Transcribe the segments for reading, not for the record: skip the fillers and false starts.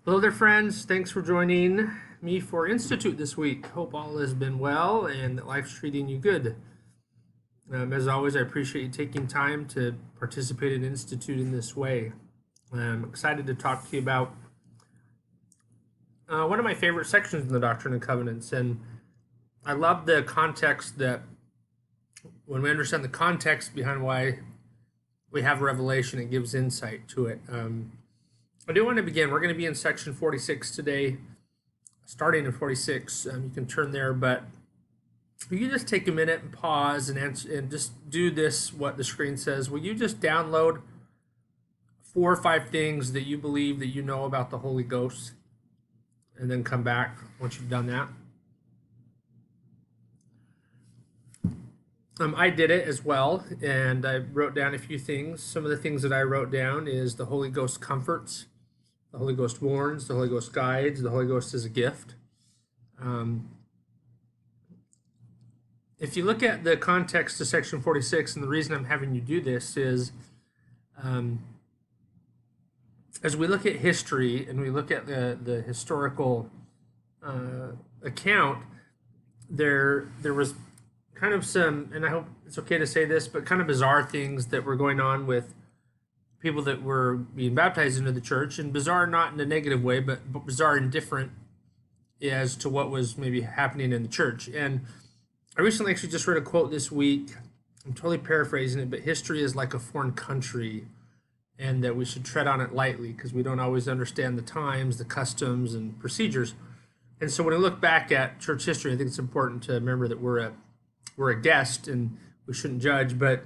Hello there, friends. Thanks for joining me for Institute this week. Hope all has been well and that life's treating you good. As always, I appreciate you taking time to participate in Institute in this way. I'm excited to talk to you about one of my favorite sections in the Doctrine and Covenants. And I love the context that when we understand the context behind why we have revelation, it gives insight to it. I do want to begin. We're going to be in section 46 today, starting in 46. You can turn there, but will you just take a minute and pause and answer, and just do this, what the screen says. Will you just download 4 or 5 things that you believe that you know about the Holy Ghost, and then come back once you've done that? I did it as well, and I wrote down a few things. Some of the things that I wrote down is the Holy Ghost comforts, the Holy Ghost warns, the Holy Ghost guides, the Holy Ghost is a gift. If you look at the context of section 46, and the reason I'm having you do this is, as we look at history and we look at the historical account, there was kind of some, and I hope it's okay to say this, but kind of bizarre things that were going on with people that were being baptized into the church, and bizarre not in a negative way, but bizarre and different as to what was maybe happening in the church. And I recently actually just read a quote this week. I'm totally paraphrasing it, but history is like a foreign country, and that we should tread on it lightly because we don't always understand the times, the customs, and procedures. And so when I look back at church history, I think it's important to remember that we're a guest and we shouldn't judge, but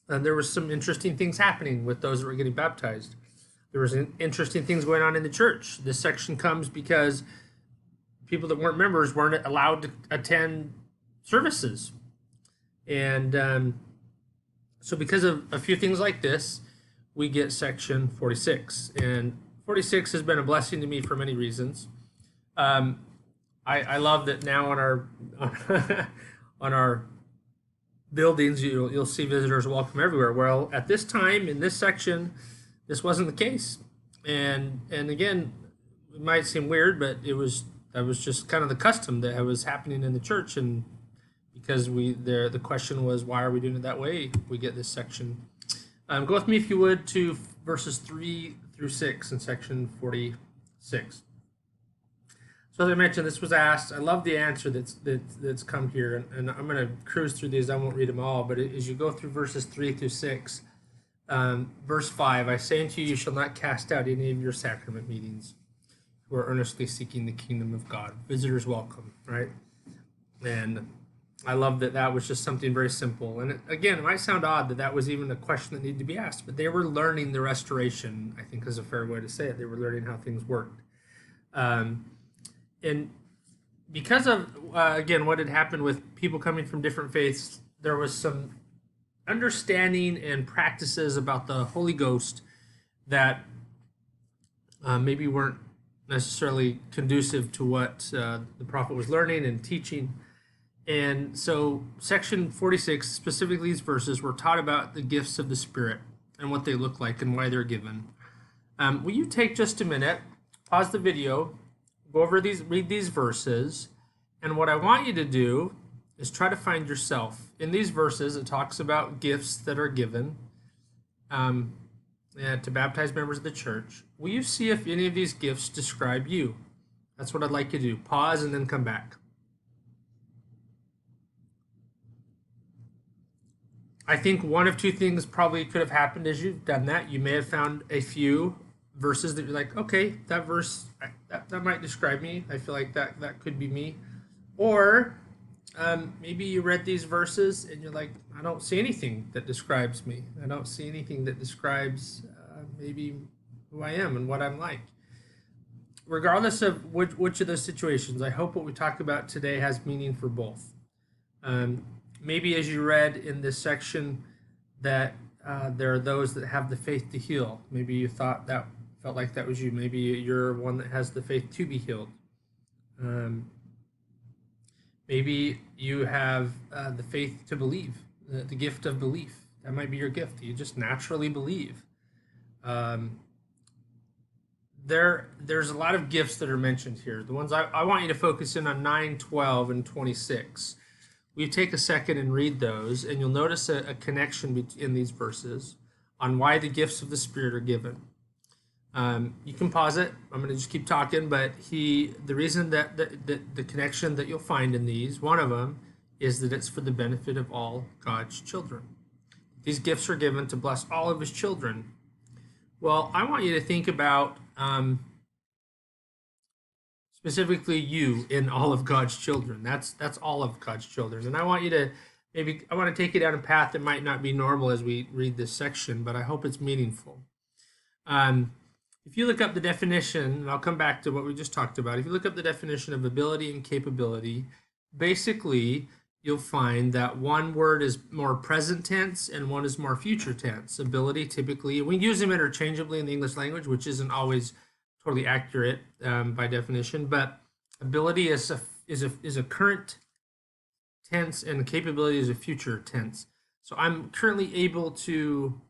there was some interesting things happening with those that were getting baptized. There was interesting things going on in the church. This section comes because people that weren't members weren't allowed to attend services. And so because of a few things like this, we get section 46. And 46 has been a blessing to me for many reasons. I love that now on our buildings, you'll see visitors welcome everywhere. Well, at this time in this section, this wasn't the case, and again, it might seem weird, but that was just kind of the custom that was happening in the church, and because the question was, why are we doing it that way? We get this section. Go with me if you would to verses 3 through 6 in section 46. So as I mentioned, this was asked. I love the answer that's come here, and I'm going to cruise through these. I won't read them all, but as you go through verses 3 through 6, verse 5, I say unto you, you shall not cast out any of your sacrament meetings who are earnestly seeking the kingdom of God. Visitors welcome, right? And I love that was just something very simple. And again, it might sound odd that was even a question that needed to be asked, but they were learning the restoration, I think is a fair way to say it. They were learning how things worked. And because of, again, what had happened with people coming from different faiths, there was some understanding and practices about the Holy Ghost that maybe weren't necessarily conducive to what the prophet was learning and teaching. And so section 46, specifically these verses, were taught about the gifts of the Spirit and what they look like and why they're given. Will you take just a minute, pause the video, go over these, read these verses, and what I want you to do is try to find yourself. In these verses, it talks about gifts that are given to baptized members of the church. Will you see if any of these gifts describe you? That's what I'd like you to do. Pause and then come back. I think one of two things probably could have happened as you've done that. You may have found a few verses that you're like, okay, that verse, that might describe me. I feel like that could be me. Or maybe you read these verses and you're like, I don't see anything that describes me. I don't see anything that describes maybe who I am and what I'm like. Regardless of which of those situations, I hope what we talk about today has meaning for both. Maybe as you read in this section that there are those that have the faith to heal. Maybe you felt like that was you. Maybe you're one that has the faith to be healed. Maybe you have the faith to believe, the gift of belief. That might be your gift. You just naturally believe. there's a lot of gifts that are mentioned here. The ones I want you to focus in on 9, 12, and 26. We take a second and read those, and you'll notice a connection in these verses on why the gifts of the Spirit are given. You can pause it. I'm going to just keep talking, but the reason that the connection that you'll find in these, one of them, is that it's for the benefit of all God's children. These gifts are given to bless all of his children. Well, I want you to think about specifically you in all of God's children. That's all of God's children. And I want you to I want to take you down a path that might not be normal as we read this section, but I hope it's meaningful. If you look up the definition, and I'll come back to what we just talked about, if you look up the definition of ability and capability, basically you'll find that one word is more present tense and one is more future tense. Ability, typically, we use them interchangeably in the English language, which isn't always totally accurate by definition, but ability is a current tense and capability is a future tense. So I'm currently able to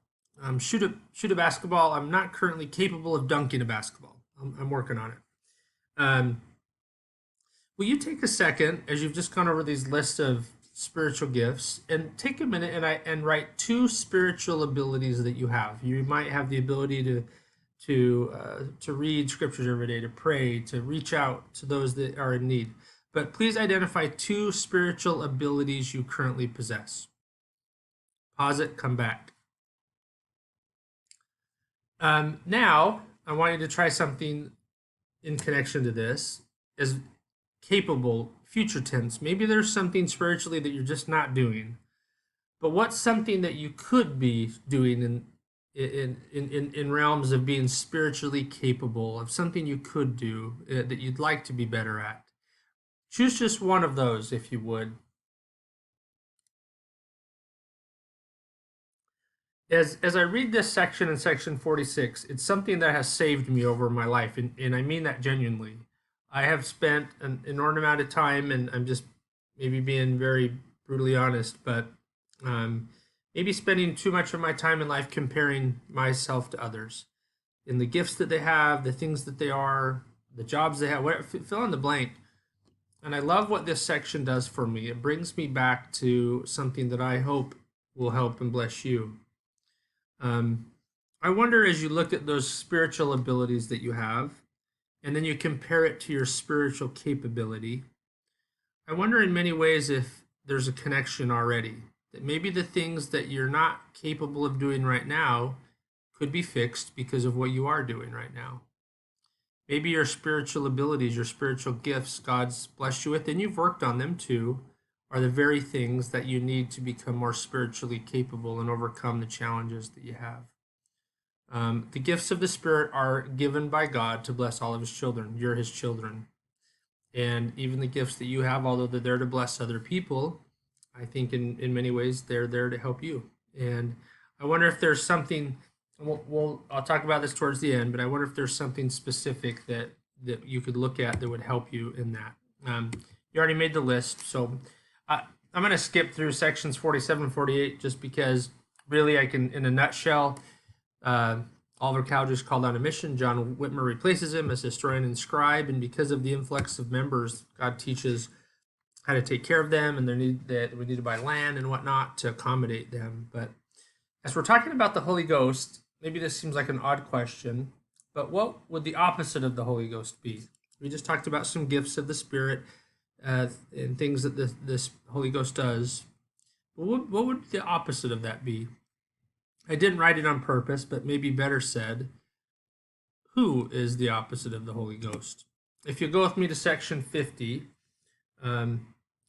shoot a basketball. I'm not currently capable of dunking a basketball. I'm working on it. Will you take a second, as you've just gone over these lists of spiritual gifts, and take a minute and write 2 spiritual abilities that you have. You might have the ability to read scriptures every day, to pray, to reach out to those that are in need. But please identify 2 spiritual abilities you currently possess. Pause it, come back. Now, I want you to try something in connection to this. As capable, future tense. Maybe there's something spiritually that you're just not doing. But what's something that you could be doing in realms of being spiritually capable, of something you could do that you'd like to be better at? Choose just one of those, if you would. As I read this section in section 46, it's something that has saved me over my life, and I mean that genuinely. I have spent an inordinate amount of time, and I'm just maybe being very brutally honest, but maybe spending too much of my time in life comparing myself to others in the gifts that they have, the things that they are, the jobs they have, whatever, fill in the blank. And I love what this section does for me. It brings me back to something that I hope will help and bless you. I wonder, as you look at those spiritual abilities that you have, and then you compare it to your spiritual capability, I wonder in many ways if there's a connection already. That maybe the things that you're not capable of doing right now could be fixed because of what you are doing right now. Maybe your spiritual abilities, your spiritual gifts God's blessed you with, and you've worked on them too, are the very things that you need to become more spiritually capable and overcome the challenges that you have. The gifts of the Spirit are given by God to bless all of his children. You're his children. And even the gifts that you have, although they're there to bless other people, I think in many ways they're there to help you. And I wonder if there's something, I'll talk about this towards the end, but I wonder if there's something specific that you could look at that would help you in that. You already made the list, so I'm going to skip through sections 47 and 48 just because really I can, in a nutshell, Oliver Cowdery called on a mission. John Whitmer replaces him as historian and scribe, and because of the influx of members, God teaches how to take care of them, and we need to buy land and whatnot to accommodate them. But as we're talking about the Holy Ghost, maybe this seems like an odd question, but what would the opposite of the Holy Ghost be? We just talked about some gifts of the Spirit and things that this Holy Ghost does. What would the opposite of that be? I didn't write it on purpose, but maybe better said, who is the opposite of the Holy Ghost? If you go with me to section 50 in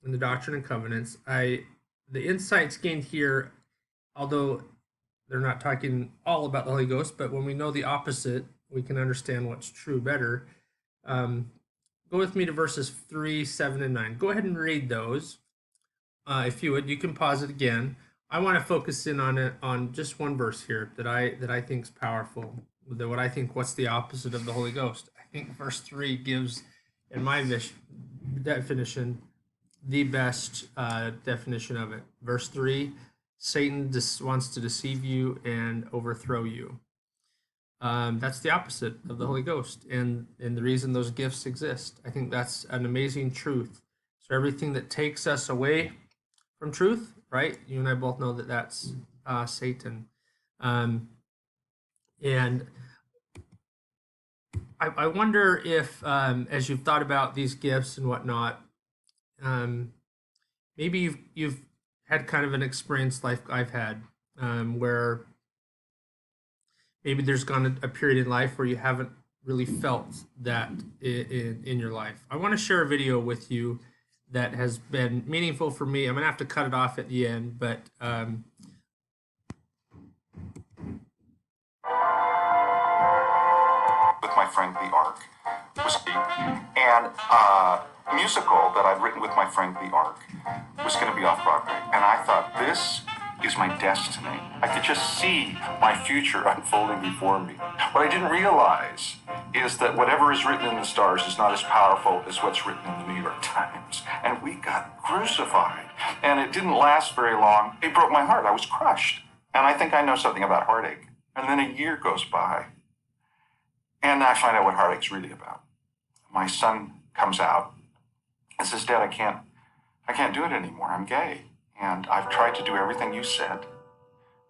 the Doctrine and Covenants, the insights gained here, although they're not talking all about the Holy Ghost, but when we know the opposite, we can understand what's true better. Go with me to verses 3, 7, and 9. Go ahead and read those. If you would, you can pause it again. I want to focus in on just one verse here that I think is powerful. What's the opposite of the Holy Ghost? I think verse 3 gives, in my definition, the best definition of it. Verse 3, Satan wants to deceive you and overthrow you. That's the opposite of the Holy Ghost, and the reason those gifts exist. I think that's an amazing truth. So everything that takes us away from truth, right? You and I both know that that's Satan. Um, and I wonder if, as you've thought about these gifts and whatnot, um, maybe you've had kind of an experience like I've had, where maybe there's gone a period in life where you haven't really felt that in your life. I want to share a video with you that has been meaningful for me. I'm gonna have to cut it off at the end, but with my friend the Ark was and musical that I'd written with my friend the Ark was going to be off Broadway, and I thought, this is my destiny. I could just see my future unfolding before me. What I didn't realize is that whatever is written in the stars is not as powerful as what's written in the New York Times. And we got crucified, and it didn't last very long. It broke my heart. I was crushed, and I think I know something about heartache. And then a year goes by, and I find out what heartache's really about. My son comes out and says, Dad, I can't do it anymore. I'm gay. And I've tried to do everything you said.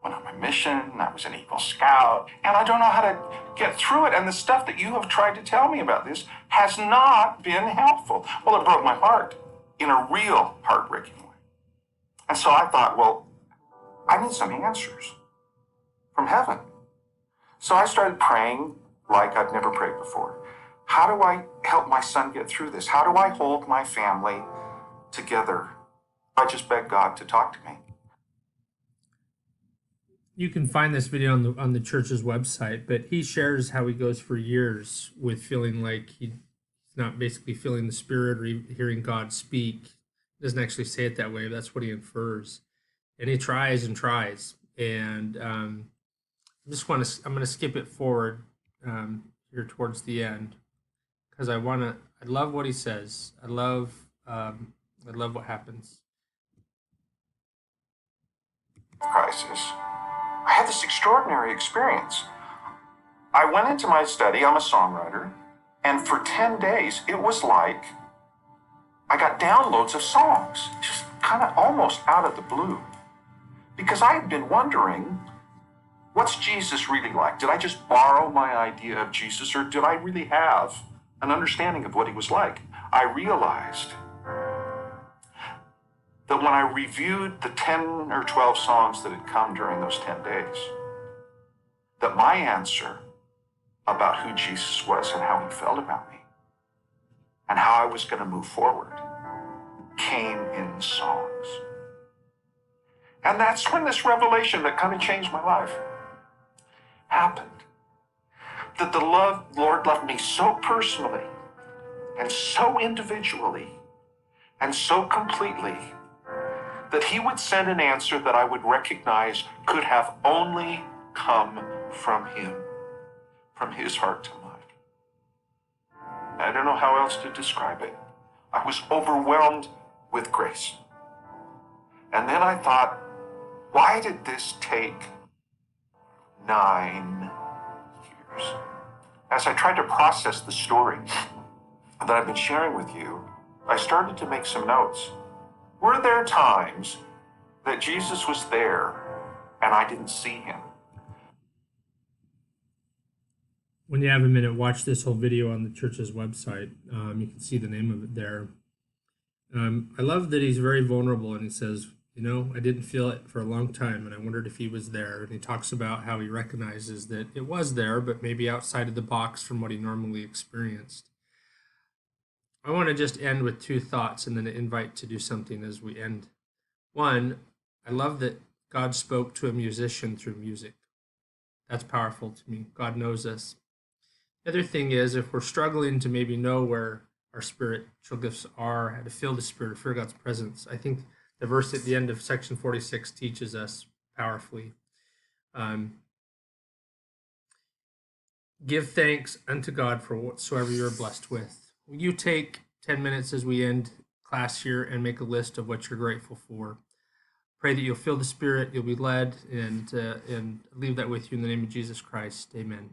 Went on my mission, I was an Eagle Scout, and I don't know how to get through it. And the stuff that you have tried to tell me about this has not been helpful. Well, it broke my heart in a real heartbreaking way. And so I thought, well, I need some answers from heaven. So I started praying like I'd never prayed before. How do I help my son get through this? How do I hold my family together? I just begged God to talk to me. You can find this video on the church's website, but he shares how he goes for years with feeling like he's not basically feeling the Spirit or hearing God speak. He doesn't actually say it that way, but that's what he infers. And he tries and tries. And I'm going to skip it forward here towards the end, because I love what he says. I love what happens. Crisis. I had this extraordinary experience. I went into my study, I'm a songwriter, and for 10 days, it was like I got downloads of songs, just kind of almost out of the blue. Because I had been wondering, what's Jesus really like? Did I just borrow my idea of Jesus, or did I really have an understanding of what he was like? I realized that when I reviewed the 10 or 12 songs that had come during those 10 days, that my answer about who Jesus was and how he felt about me and how I was going to move forward came in songs. And that's when this revelation that kind of changed my life happened. That the Lord loved me so personally and so individually and so completely that he would send an answer that I would recognize could have only come from him, from his heart to mine. I don't know how else to describe it. I was overwhelmed with grace. And then I thought, why did this take 9 years? As I tried to process the story that I've been sharing with you, I started to make some notes. Were there times that Jesus was there and I didn't see him? When you have a minute, watch this whole video on the church's website. You can see the name of it there. I love that he's very vulnerable, and he says, I didn't feel it for a long time, and I wondered if he was there. And he talks about how he recognizes that it was there, but maybe outside of the box from what he normally experienced. I want to just end with 2 thoughts and then invite to do something as we end. One, I love that God spoke to a musician through music. That's powerful to me. God knows us. The other thing is, if we're struggling to maybe know where our spiritual gifts are, how to feel the Spirit, feel God's presence, I think the verse at the end of section 46 teaches us powerfully. Give thanks unto God for whatsoever you are blessed with. Will you take 10 minutes as we end class here and make a list of what you're grateful for? Pray that you'll feel the Spirit, you'll be led, and leave that with you in the name of Jesus Christ. Amen.